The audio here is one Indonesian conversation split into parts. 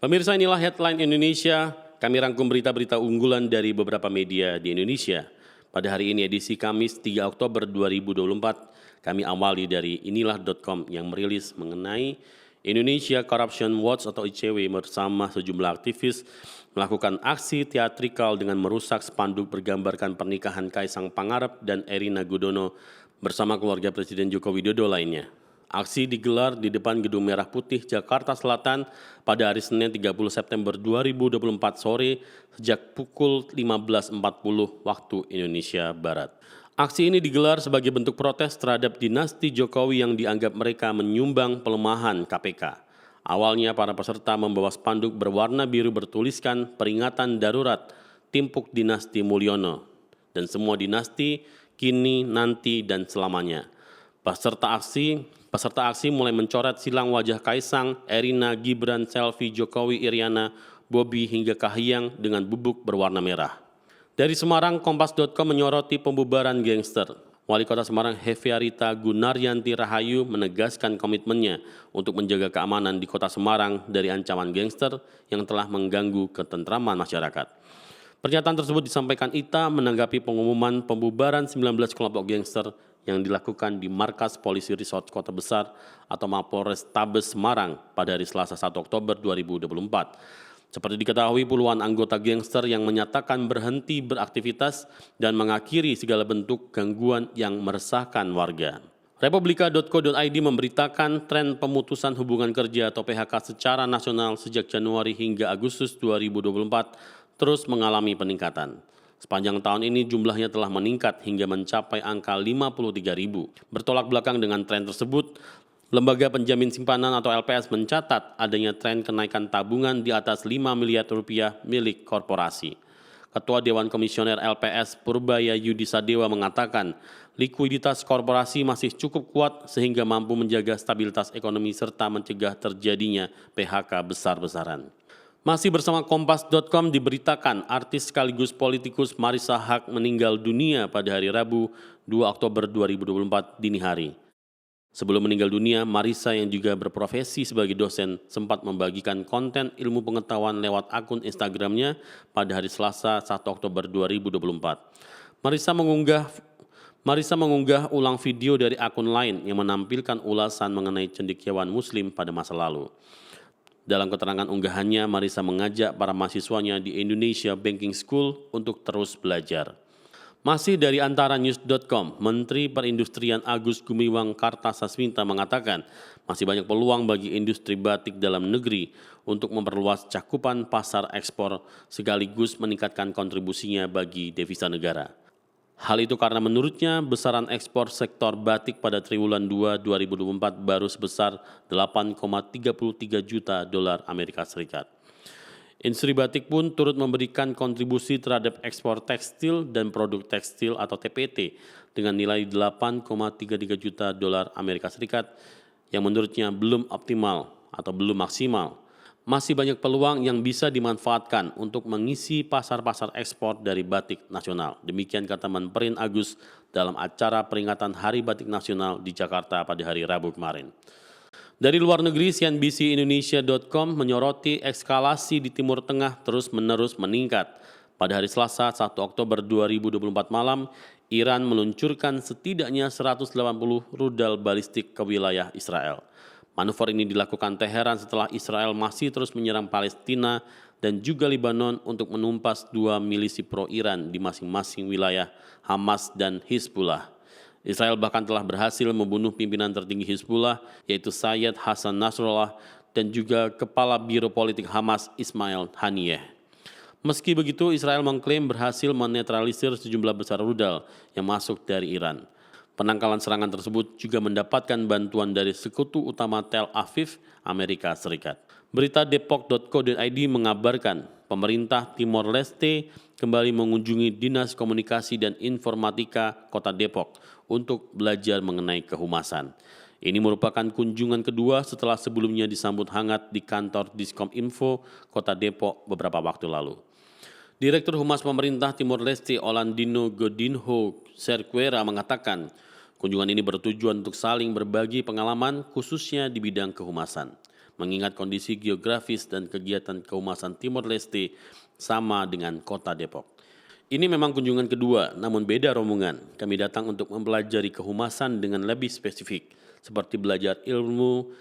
Pemirsa, inilah headline Indonesia. Kami rangkum berita-berita unggulan dari beberapa media di Indonesia. Pada hari ini edisi Kamis 3 Oktober 2024, kami awali dari inilah.com yang merilis mengenai Indonesia Corruption Watch atau ICW bersama sejumlah aktivis melakukan aksi teatrikal dengan merusak spanduk bergambarkan pernikahan Kaisang Pangarep dan Erina Gudono bersama keluarga Presiden Joko Widodo lainnya. Aksi digelar di depan Gedung Merah Putih, Jakarta Selatan pada hari Senin 30 September 2024 sore sejak pukul 15.40 waktu Indonesia Barat. Aksi ini digelar sebagai bentuk protes terhadap dinasti Jokowi yang dianggap mereka menyumbang pelemahan KPK. Awalnya para peserta membawa spanduk berwarna biru bertuliskan peringatan darurat timpuk dinasti Mulyono dan semua dinasti kini, nanti, dan selamanya. Peserta aksi mulai mencoret silang wajah Kaisang, Erina, Gibran, selfie Jokowi, Iriana, Bobi hingga Kahiyang dengan bubuk berwarna merah. Dari Semarang, Kompas.com menyoroti pembubaran gangster. Wali Kota Semarang Heviarita Gunaryanti Rahayu menegaskan komitmennya untuk menjaga keamanan di Kota Semarang dari ancaman gangster yang telah mengganggu ketentraman masyarakat. Pernyataan tersebut disampaikan Ita menanggapi pengumuman pembubaran 19 kelompok gangster yang dilakukan di Markas Polisi Resort Kota Besar atau Mapolres Tabes Semarang pada hari Selasa 1 Oktober 2024. Seperti diketahui, puluhan anggota gangster yang menyatakan berhenti beraktivitas dan mengakhiri segala bentuk gangguan yang meresahkan warga. Republika.co.id memberitakan tren pemutusan hubungan kerja atau PHK secara nasional sejak Januari hingga Agustus 2024 terus mengalami peningkatan. Sepanjang tahun ini jumlahnya telah meningkat hingga mencapai angka 53.000. Bertolak belakang dengan tren tersebut, Lembaga Penjamin Simpanan atau LPS mencatat adanya tren kenaikan tabungan di atas 5 miliar rupiah milik korporasi. Ketua Dewan Komisioner LPS Purbaya Yudi Sadewa mengatakan, likuiditas korporasi masih cukup kuat sehingga mampu menjaga stabilitas ekonomi serta mencegah terjadinya PHK besar-besaran. Masih bersama Kompas.com diberitakan artis sekaligus politikus Marissa Haque meninggal dunia pada hari Rabu 2 Oktober 2024 dini hari. Sebelum meninggal dunia, Marissa yang juga berprofesi sebagai dosen sempat membagikan konten ilmu pengetahuan lewat akun Instagramnya pada hari Selasa 1 Oktober 2024. Marissa mengunggah ulang video dari akun lain yang menampilkan ulasan mengenai cendekiawan Muslim pada masa lalu. Dalam keterangan unggahannya, Marissa mengajak para mahasiswanya di Indonesia Banking School untuk terus belajar. Masih dari antaranews.com, Menteri Perindustrian Agus Gumiwang Kartasasmita mengatakan masih banyak peluang bagi industri batik dalam negeri untuk memperluas cakupan pasar ekspor sekaligus meningkatkan kontribusinya bagi devisa negara. Hal itu karena menurutnya besaran ekspor sektor batik pada triwulan 2 2024 baru sebesar 8,33 juta dolar Amerika Serikat. Industri batik pun turut memberikan kontribusi terhadap ekspor tekstil dan produk tekstil atau TPT dengan nilai 8,33 juta dolar Amerika Serikat yang menurutnya belum optimal atau belum maksimal. Masih banyak peluang yang bisa dimanfaatkan untuk mengisi pasar-pasar ekspor dari batik nasional. Demikian kata Menperin Agus dalam acara peringatan Hari Batik Nasional di Jakarta pada hari Rabu kemarin. Dari luar negeri, CNBC-Indonesia.com menyoroti eskalasi di Timur Tengah terus-menerus meningkat. Pada hari Selasa 1 Oktober 2024 malam, Iran meluncurkan setidaknya 180 rudal balistik ke wilayah Israel. Manuver ini dilakukan Teheran setelah Israel masih terus menyerang Palestina dan juga Lebanon untuk menumpas dua milisi pro-Iran di masing-masing wilayah Hamas dan Hizbullah. Israel bahkan telah berhasil membunuh pimpinan tertinggi Hizbullah yaitu Sayyid Hassan Nasrallah dan juga Kepala Biro Politik Hamas Ismail Haniyeh. Meski begitu, Israel mengklaim berhasil menetralisir sejumlah besar rudal yang masuk dari Iran. Penangkalan serangan tersebut juga mendapatkan bantuan dari sekutu utama Tel Aviv, Amerika Serikat. Berita Depok.co.id mengabarkan pemerintah Timor Leste kembali mengunjungi Dinas Komunikasi dan Informatika Kota Depok untuk belajar mengenai kehumasan. Ini merupakan kunjungan kedua setelah sebelumnya disambut hangat di kantor Diskom Info Kota Depok beberapa waktu lalu. Direktur Humas Pemerintah Timor Leste Olandino Godinho Cerqueira mengatakan, kunjungan ini bertujuan untuk saling berbagi pengalaman khususnya di bidang kehumasan. mengingat kondisi geografis dan kegiatan kehumasan Timor Leste sama dengan kota Depok. Ini memang kunjungan kedua, namun beda rombongan. Kami datang untuk mempelajari kehumasan dengan lebih spesifik, seperti belajar ilmu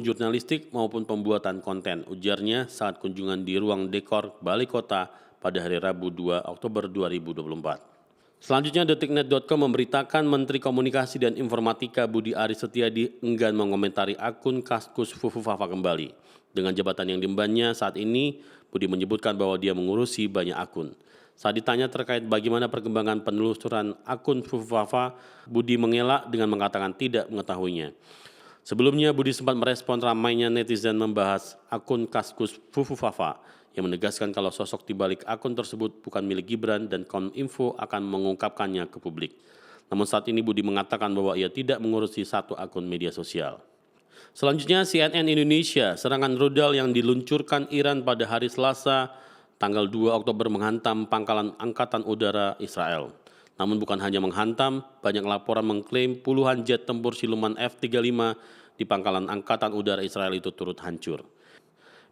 jurnalistik maupun pembuatan konten, ujarnya saat kunjungan di ruang dekor Balai Kota pada hari Rabu 2 Oktober 2024. Selanjutnya detiknet.com memberitakan Menteri Komunikasi dan Informatika Budi Aris Setiadi enggan mengomentari akun Kaskus Fufufafa kembali. Dengan jabatan yang diembannya saat ini, Budi menyebutkan bahwa dia mengurusi banyak akun. Saat ditanya terkait bagaimana perkembangan penelusuran akun Fufufafa, Budi mengelak dengan mengatakan tidak mengetahuinya. Sebelumnya, Budi sempat merespon ramainya netizen membahas akun Kaskus Fufufafa yang menegaskan kalau sosok di balik akun tersebut bukan milik Gibran dan Kominfo akan mengungkapkannya ke publik. Namun saat ini Budi mengatakan bahwa ia tidak mengurusi satu akun media sosial. Selanjutnya CNN Indonesia, serangan rudal yang diluncurkan Iran pada hari Selasa, tanggal 2 Oktober menghantam pangkalan Angkatan Udara Israel. Namun bukan hanya menghantam, banyak laporan mengklaim puluhan jet tempur siluman F-35 di pangkalan Angkatan Udara Israel itu turut hancur.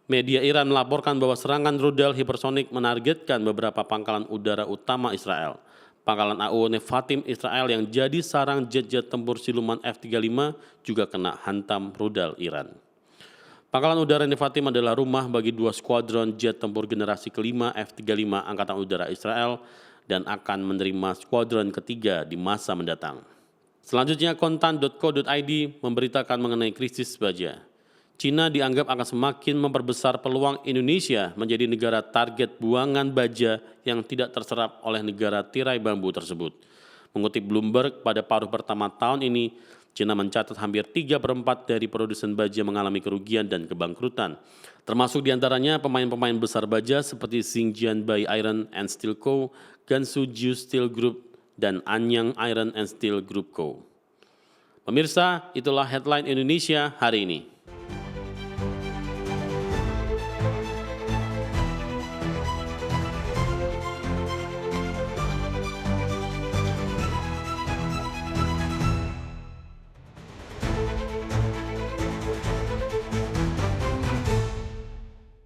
Media Iran melaporkan bahwa serangan rudal hipersonik menargetkan beberapa pangkalan udara utama Israel. Pangkalan AU Nevatim Israel yang jadi sarang jet-jet tempur siluman F-35 juga kena hantam rudal Iran. Pangkalan udara Nevatim adalah rumah bagi 2 skuadron jet tempur generasi kelima F-35 Angkatan Udara Israel dan akan menerima skuadron ketiga di masa mendatang. Selanjutnya kontan.co.id memberitakan mengenai krisis baja. Cina dianggap akan semakin memperbesar peluang Indonesia menjadi negara target buangan baja yang tidak terserap oleh negara tirai bambu tersebut. Mengutip Bloomberg, pada paruh pertama tahun ini, Cina mencatat hampir 3/4 dari produsen baja mengalami kerugian dan kebangkrutan. Termasuk diantaranya pemain-pemain besar baja seperti Xinjiang Iron and Steel Co., Gansu Jiu Steel Group, dan Anyang Iron and Steel Group Co. Pemirsa, itulah headline Indonesia hari ini.